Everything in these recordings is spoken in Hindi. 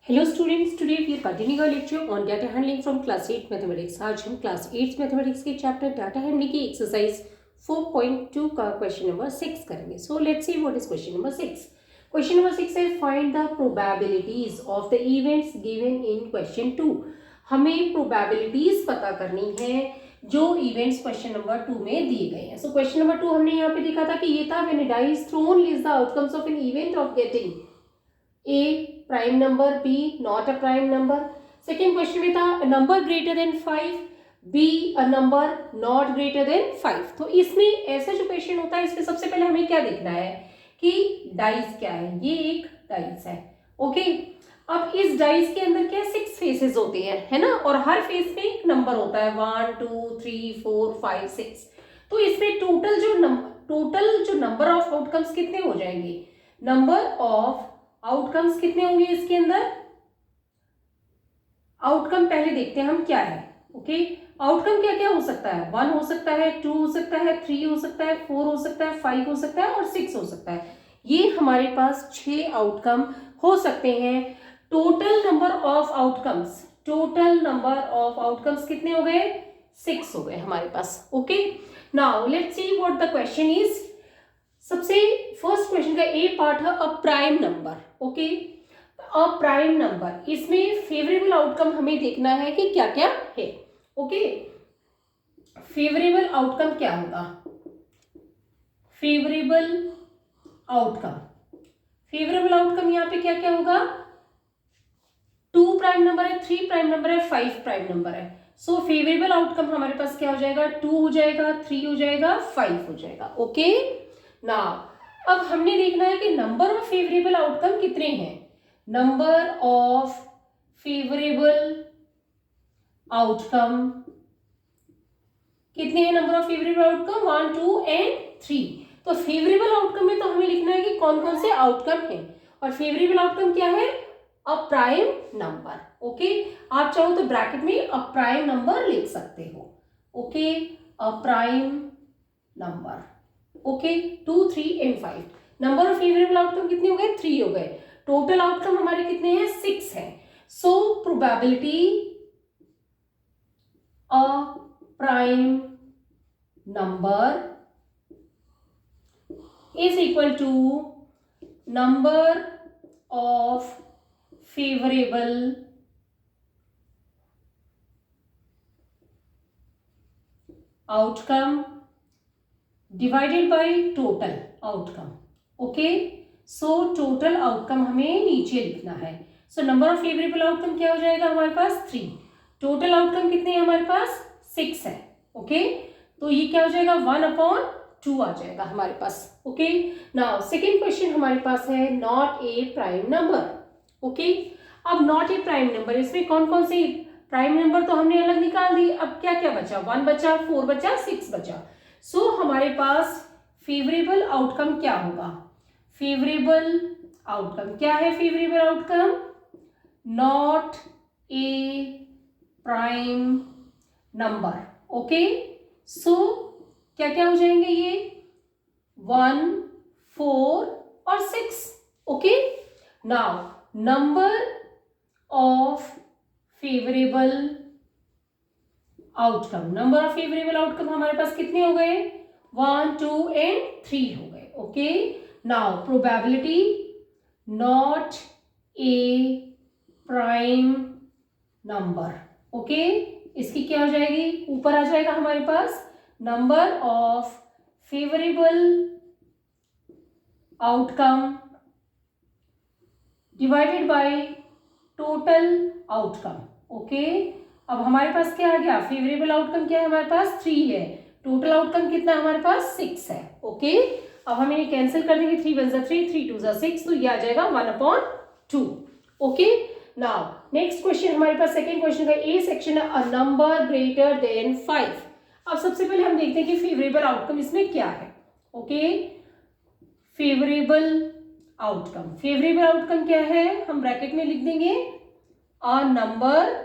Hello students, today we are continuing our lecture on data handling from class 8 mathematics. आज हम क्लास 8 मैथमेटिक्स के चैप्टर डाटा हैंडलिंग की एक्सरसाइज 4.2 का क्वेश्चन नंबर 6 करेंगे। So let's see what is question number 6। Question number 6 है find the probabilities of the events given in question 2। हमें प्रोबेबिलिटीज पता करनी है जो इवेंट्स क्वेश्चन नंबर 2 में दिए गए हैं। सो क्वेश्चन नंबर 2 हमने यहाँ पे देखा था कि ये था when a dice is throne list the outcomes of an event of getting A prime number, B not a prime number. Second question में था a number greater than 5, B a number not greater than 5। तो इसमें ऐसा जो क्वेश्चन होता है इसमें सबसे पहले हमें क्या देखना है कि डाइस क्या है। ये एक डाइस है, ओके। अब इस डाइस के अंदर क्या 6 फेसेस होते हैं, है ना, और हर फेस में एक नंबर होता है 1 2 3 4 5 6। तो इसमें टोटल जो नंबर ऑफ आउटकम्स कितने हो जाएंगे, नंबर ऑफ आउटकम्स कितने होंगे इसके अंदर। आउटकम पहले देखते हैं हम क्या है, ओके। आउटकम क्या क्या हो सकता है, 1 हो सकता है, 2 हो सकता है, 3 हो सकता है, 4 हो सकता है, 5 हो सकता है और 6 हो सकता है। ये हमारे पास 6 आउटकम हो सकते हैं। टोटल नंबर ऑफ आउटकम्स कितने हो गए, 6 हो गए हमारे पास, okay. Now let's see what the question is. सबसे फर्स्ट क्वेश्चन का ए पार्ट है a prime number, okay. A prime number, इसमें फेवरेबल आउटकम हमें देखना है कि क्या क्या है, ओके। फेवरेबल आउटकम क्या होगा, फेवरेबल आउटकम यहाँ पे क्या क्या होगा। 2 प्राइम नंबर है, 3 प्राइम नंबर है, 5 प्राइम नंबर है। सो फेवरेबल आउटकम हमारे पास क्या हो जाएगा, 2 हो जाएगा, 3 हो जाएगा, 5 हो जाएगा, ओके। ना अब हमने देखना है कि नंबर ऑफ फेवरेबल आउटकम कितने हैं। नंबर ऑफ फेवरेबल आउटकम कितने हैं, number of favourable outcome 1 2 and 3। तो फेवरेबल आउटकम में तो हमें लिखना है कि कौन कौन से आउटकम हैं, और फेवरेबल आउटकम क्या है, अ प्राइम नंबर, ओके। आप चाहो तो ब्रैकेट में अ प्राइम नंबर लिख सकते हो, okay. A prime number, okay. 2 3 and 5। Number of favourable outcome कितने हो गए, 3 हो गए। टोटल आउटकम हमारे कितने हैं, 6 हैं। So probability a prime number is equal to number of favourable outcome divided by total outcome, okay. So total outcome हमें नीचे लिखना है। So number of favourable outcome क्या हो जाएगा हमारे पास 3। टोटल आउटकम कितने हैं हमारे पास 6 है, ओके। तो ये क्या हो जाएगा 1/2 आ जाएगा हमारे पास, ओके। नाउ सेकेंड क्वेश्चन हमारे पास है not a prime number, okay. अब नॉट ए प्राइम नंबर, इसमें कौन कौन से प्राइम नंबर तो हमने अलग निकाल दी। अब क्या क्या बचा, 1 बचा, 4 बचा, 6 बचा। सो हमारे पास फेवरेबल आउटकम क्या होगा, फेवरेबल आउटकम क्या है, favourable outcome not a prime number, okay. So क्या क्या हो जाएंगे ये 1 4 और 6, okay. Now number of favourable outcome हमारे पास कितने हो गए 1 2 एंड 3 हो गए, okay. Now probability not a prime number, okay. इसकी क्या हो जाएगी, ऊपर आ जाएगा हमारे पास number of favourable outcome divided by total outcome, okay. अब हमारे पास क्या आ गया, फेवरेबल आउटकम क्या है हमारे पास 3 है, टोटल आउटकम कितना हमारे पास 6 है, ओके। अब हम इन्हें कैंसिल कर देंगे, 3 1 जा 3 3 2 जा 6, तो ये आ जाएगा 1/2, ओके। नाउ नेक्स्ट क्वेश्चन हमारे पास सेकेंड क्वेश्चन का ए सेक्शन है अ नंबर ग्रेटर देन 5। अब सबसे पहले हम देखते हैं कि फेवरेबल आउटकम इसमें क्या है, ओके। फेवरेबल आउटकम क्या है, हम ब्रैकेट में लिख देंगे a number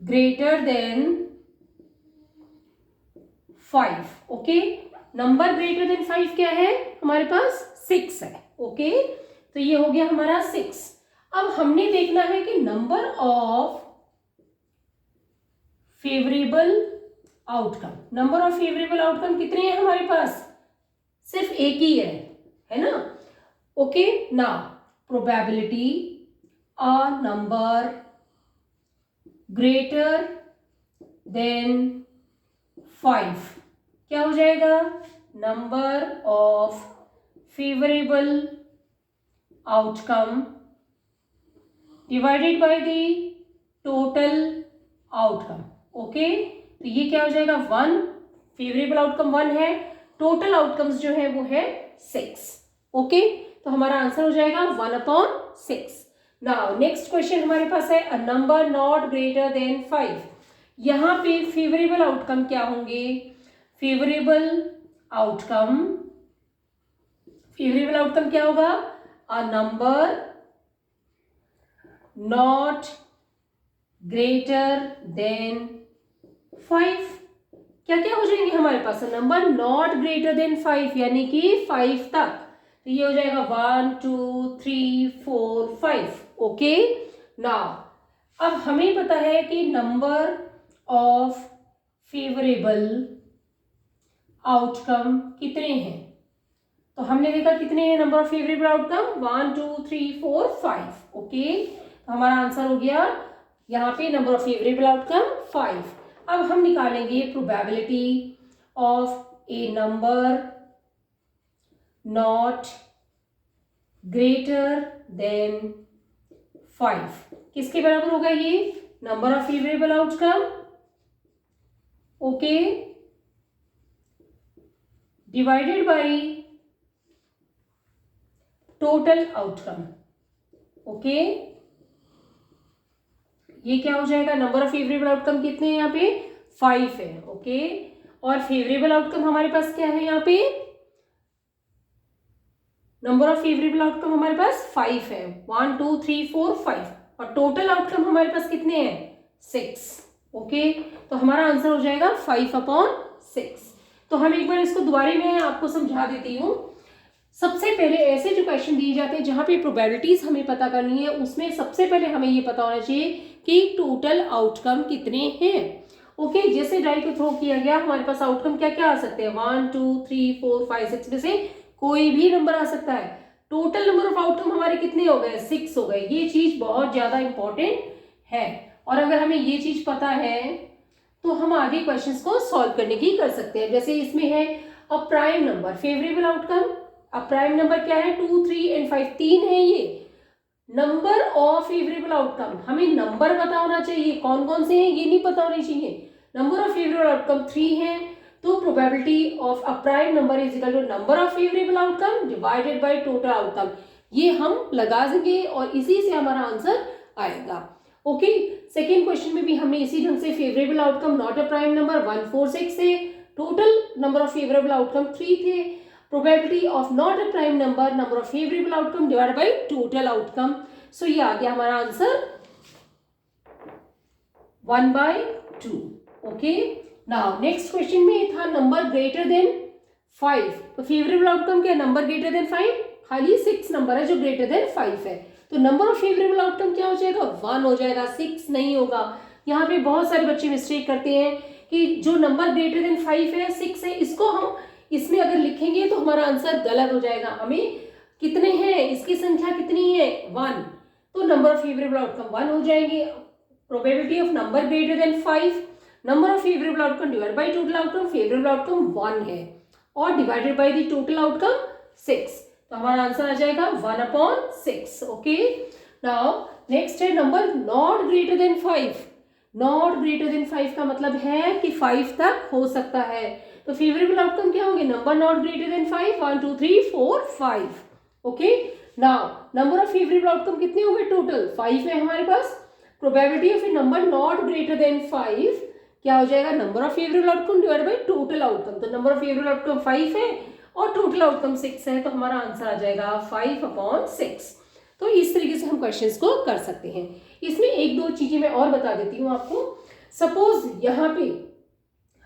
greater than 5, okay. Number greater than 5 क्या है हमारे पास 6 है, ओके। तो ये हो गया हमारा 6। अब हमने देखना है कि number of favourable outcome, number of favourable outcome कितने हैं हमारे पास? सिर्फ एक ही है ना? Okay, now probability a number greater than 5 क्या हो जाएगा? Number of favourable outcome divided by the total outcome. Okay, तो ये क्या हो जाएगा? 1, फेवरेबल आउटकम 1 है, टोटल आउटकम्स जो है वो है 6। ओके, तो हमारा आंसर हो जाएगा 1/6। नाउ नेक्स्ट क्वेश्चन हमारे पास है a number not greater than 5। यहाँ पे फेवरेबल आउटकम क्या होंगे? फेवरेबल आउटकम क्या होगा? A number not greater than 5। क्या क्या हो जाएंगे हमारे पास? नंबर नॉट ग्रेटर देन 5 यानी कि 5 तक, तो ये हो जाएगा 1 2 3 4 5। ओके, नाउ अब हमें पता है कि नंबर ऑफ फेवरेबल आउटकम कितने हैं, तो हमने देखा कितने हैं number of favourable outcome? 1 2 3 4 5। Okay, तो हमारा आंसर हो गया यहाँ पे नंबर ऑफ फेवरेबल आउटकम 5। अब हम निकालेंगे probability of a number not greater than 5। किसके बराबर होगा ये? Number of favourable outcome, okay, divided by total outcome. Okay, ये क्या हो जाएगा? नंबर ऑफ फेवरेबल आउटकम कितने हैं यहाँ पे? 5 है। ओके, और फेवरेबल आउटकम हमारे पास क्या है यहाँ पे? नंबर ऑफ फेवरेबल आउटकम हमारे पास 5 है, 1 2 3 4 5, और टोटल आउटकम हमारे पास कितने हैं? 6। ओके, तो हमारा आंसर हो जाएगा 5/6। तो हम एक बार इसको दोबारा मैं आपको समझा देती हूँ। सबसे पहले ऐसे जो क्वेश्चन दिए जाते हैं जहां पे प्रोबेबिलिटीज हमें पता करनी है, उसमें सबसे पहले हमें ये पता होना चाहिए कि टोटल आउटकम कितने हैं। ओके, जैसे डाई को थ्रो किया गया, हमारे पास आउटकम क्या क्या आ सकते हैं? 1 2 3 4 5 6 में से कोई भी नंबर आ सकता है। टोटल नंबर ऑफ आउटकम हमारे कितने हो गए? 6 हो गए। ये चीज बहुत ज्यादा इंपॉर्टेंट है, और अगर हमें ये चीज पता है तो हम आगे क्वेश्चंस को सॉल्व करने की कर सकते हैं। जैसे इसमें है a prime number favourable outcome. अब प्राइम नंबर क्या है? 2 3 एंड 5, 3 है ये। नंबर ऑफ फेवरेबल आउटकम, हमें नंबर पता होना चाहिए, कौन कौन से हैं ये नहीं पता होने चाहिए। नंबर ऑफ फेवरेबल आउटकम 3 है, तो probability of a prime number is equal to number of favourable outcome divided by total outcome. ये हम लगा देंगे और इसी से हमारा आंसर आएगा। ओके, सेकेंड क्वेश्चन में भी हमने इसी ढंग से favourable outcome not a prime number 1 4 6 है, total number of favourable outcome 3 थे, probability of not a prime number, number of favourable outcome divided by total outcome. So ये आ गया हमारा answer 1/2। Okay, now next question में था नंबर ग्रेटर देन 5। तो फेवरेबल आउटकम क्या? नंबर ग्रेटर देन 5, खाली 6 नंबर है जो ग्रेटर देन 5 है, तो नंबर ऑफ फेवरेबल आउटकम क्या हो जाएगा? 1 हो जाएगा, 6 नहीं होगा। यहाँ पे बहुत सारे बच्चे मिस्टेक करते हैं कि जो नंबर ग्रेटर देन 5 है, 6 है, इसको हम इसमें अगर लिखेंगे तो हमारा आंसर गलत हो जाएगा। हमें कितने हैं, इसकी संख्या कितनी है? 1, तो नंबर ऑफ फेवरेबल आउटकम 1 हो जाएंगे। Probability of number greater than 5, number of favourable outcome divided by total outcome, favourable outcome 1 है और divided by the total outcome 6, तो हमारा आंसर आ जाएगा 1/6। ओके, नाउ नेक्स्ट है number not greater than 5। Not greater than 5 का मतलब है कि 5 तक हो सकता है, तो फेवरेबल आउटकम क्या होंगे? Number not greater than 5, 1 2 3 4 5। Okay, now number of favourable outcome कितने हो गए? टोटल 5 है हमारे पास। Probability of a number not greater than 5 क्या हो जाएगा? Number of favourable outcome divided by total outcome, तो नंबर ऑफ फेवरेबल आउटकम 5 है और टोटल आउटकम 6 है, तो हमारा आंसर आ जाएगा 5/6। तो इस तरीके से हम क्वेश्चंस को कर सकते हैं। इसमें एक दो चीजें मैं और बता देती हूँ आपको। सपोज यहाँ पे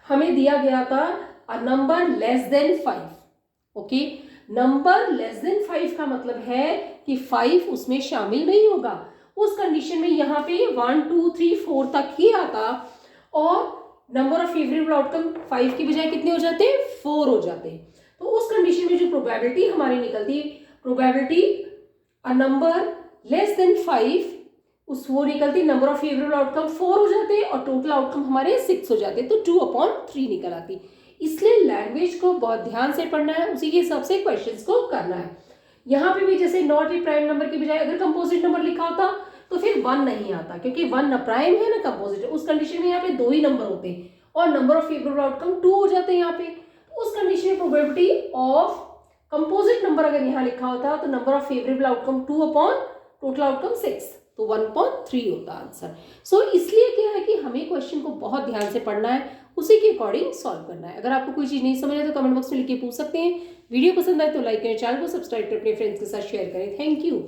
हमें दिया गया था a number less than 5। Okay, number less than 5 का मतलब है कि 5 उसमें शामिल नहीं होगा, उस कंडीशन में यहाँ पे 1 2 3 4 तक ही आता और नंबर ऑफ फेवरेबल आउटकम 5 की बजाय कितने हो जाते हैं, 4 हो जाते हैं। तो उस कंडीशन में जो प्रोबेबिलिटी हमारी निकलती है, probability a number less than 5, उस वो निकलती नंबर ऑफ फेवरेबल आउटकम 4 हो जाते हैं और टोटल आउटकम हमारे 6 हो जाते हैं, तो 2/3 निकल आती। इसलिए लैंग्वेज को बहुत ध्यान से पढ़ना है, उसी के हिसाब से क्वेश्चंस को करना है। यहाँ पे भी जैसे नॉट ए प्राइम नंबर की बजाय अगर कंपोजिट नंबर लिखा होता तो फिर 1 नहीं आता, क्योंकि 1 ना प्राइम है ना कंपोजिट, उस कंडीशन में यहाँ पे 2 ही नंबर होते हैं और नंबर ऑफ फेवरेबल आउटकम 2 हो जाते हैं यहाँ पे। तो उस कंडीशन में प्रोबेबिलिटी ऑफ कंपोजिट नंबर अगर यहाँ लिखा होता तो number of favourable outcome 2 upon total outcome 6, तो 1/3 होता आंसर। सो इसलिए क्या है कि हमें क्वेश्चन को बहुत ध्यान से पढ़ना है, उसी के अकॉर्डिंग सॉल्व करना है। अगर आपको कोई चीज़ नहीं समझ आए तो कमेंट बॉक्स में लिख के पूछ सकते हैं। वीडियो पसंद आए तो लाइक करें, चैनल को सब्सक्राइब करें, अपने फ्रेंड्स के साथ शेयर करें। Thank you.